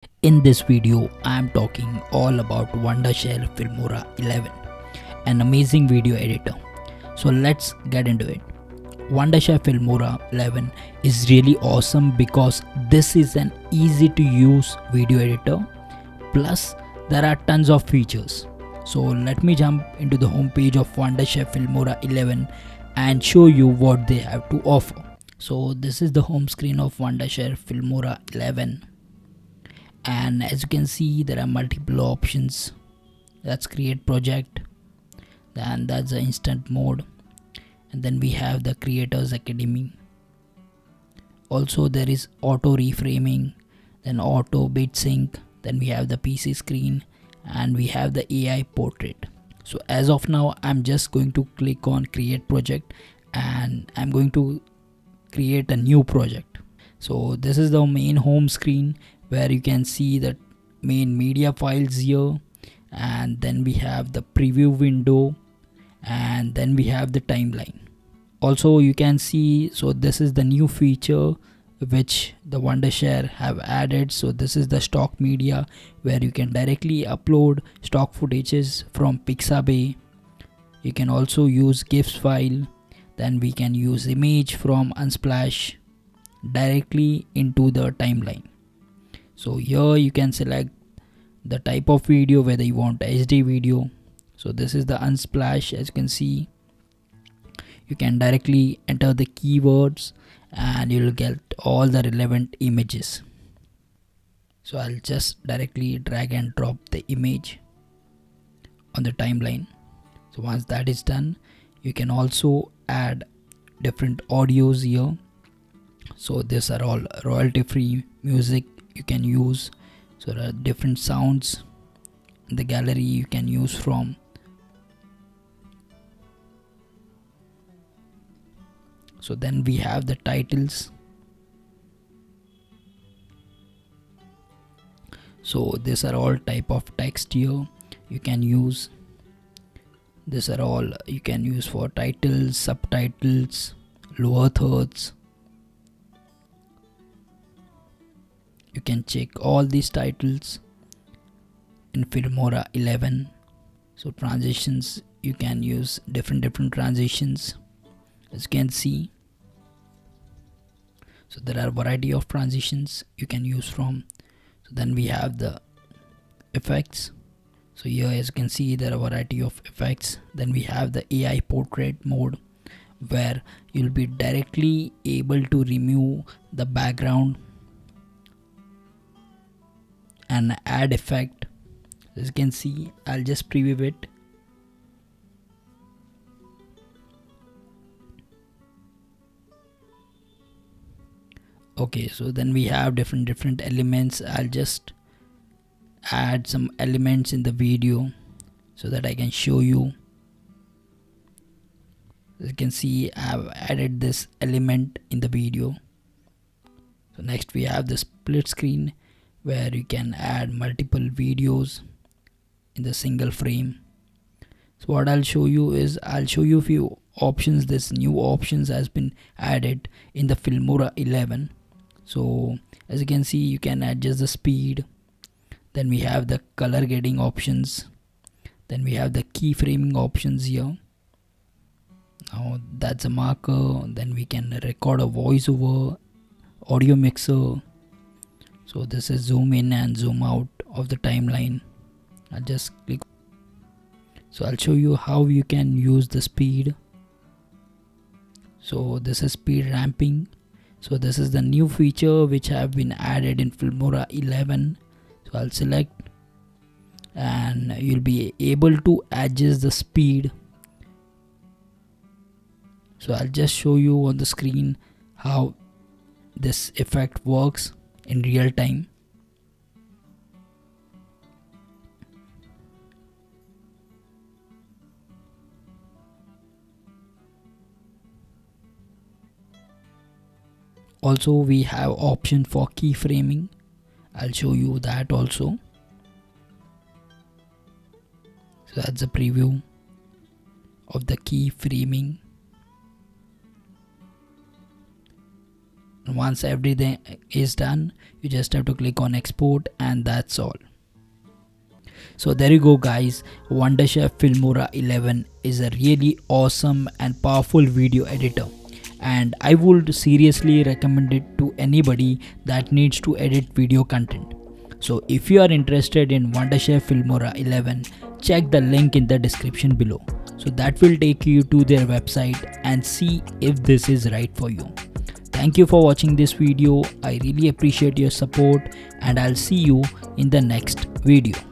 In this video, I am talking all about Wondershare Filmora 11, an amazing video editor. So let's get into it. Wondershare Filmora 11 is really awesome because this is an easy to use video editor. Plus, there are tons of features. So let me jump into the homepage of Wondershare Filmora 11 and show you what they have to offer. So this is the home screen of Wondershare Filmora 11. And as you can see, there are multiple options. That's create project, and that's the instant mode, and then we have the creators academy. Also there is auto reframing, then auto bit sync, then we have the PC screen, and we have the AI portrait. So as of now, I'm just going to click on create project and I'm going to create a new project. So this is the main home screen where you can see the main media files here, and then we have the preview window, and then we have the timeline. Also you can see, so this is the new feature which the Wondershare have added. So this is the stock media where you can directly upload stock footages from Pixabay. You can also use GIFs file, then we can use image from Unsplash directly into the timeline. So here you can select the type of video, whether you want HD video. So this is the Unsplash. As you can see, you can directly enter the keywords and you'll get all the relevant images. So I'll just directly drag and drop the image on the timeline. So once that is done, you can also add different audios here. So these are all royalty free music you can use. So there are different sounds in the gallery you can use from. So then we have the titles. So these are all type of text here you can use. These are all you can use for titles, subtitles, lower thirds. You can check all these titles in Filmora 11. So transitions, you can use different transitions, as you can see. So there are a variety of transitions you can use from. So then we have the effects. So here, as you can see, there are a variety of effects. Then we have the AI portrait mode where you'll be directly able to remove the background and add effect. As you can see, I'll just preview it. Okay, so then we have different elements. I'll just add some elements in the video so that I can show you. As you can see, I've added this element in the video. So next we have the split screen where you can add multiple videos in the single frame. So what I'll show you is, I'll show you a few options. This new options has been added in the Filmora 11. So as you can see, you can adjust the speed. Then we have the color grading options. Then we have the keyframing options here. Now that's a marker. Then we can record a voiceover, audio mixer. So this is zoom in and zoom out of the timeline. I'll just click. So I'll show you how you can use the speed. So this is speed ramping. So this is the new feature which have been added in Filmora 11. So I'll select and you'll be able to adjust the speed. So I'll just show you on the screen how this effect works in real time. Also we have option for keyframing. I'll show you that also. So that's a preview of the keyframing. Once everything is done, you just have to click on export, and that's all. So there you go guys, Wondershare Filmora 11 is a really awesome and powerful video editor, and I would seriously recommend it to anybody that needs to edit video content. So if you are interested in Wondershare Filmora 11, check the link in the description below. So that will take you to their website and see if this is right for you. Thank you for watching this video. I really appreciate your support, and I'll see you in the next video.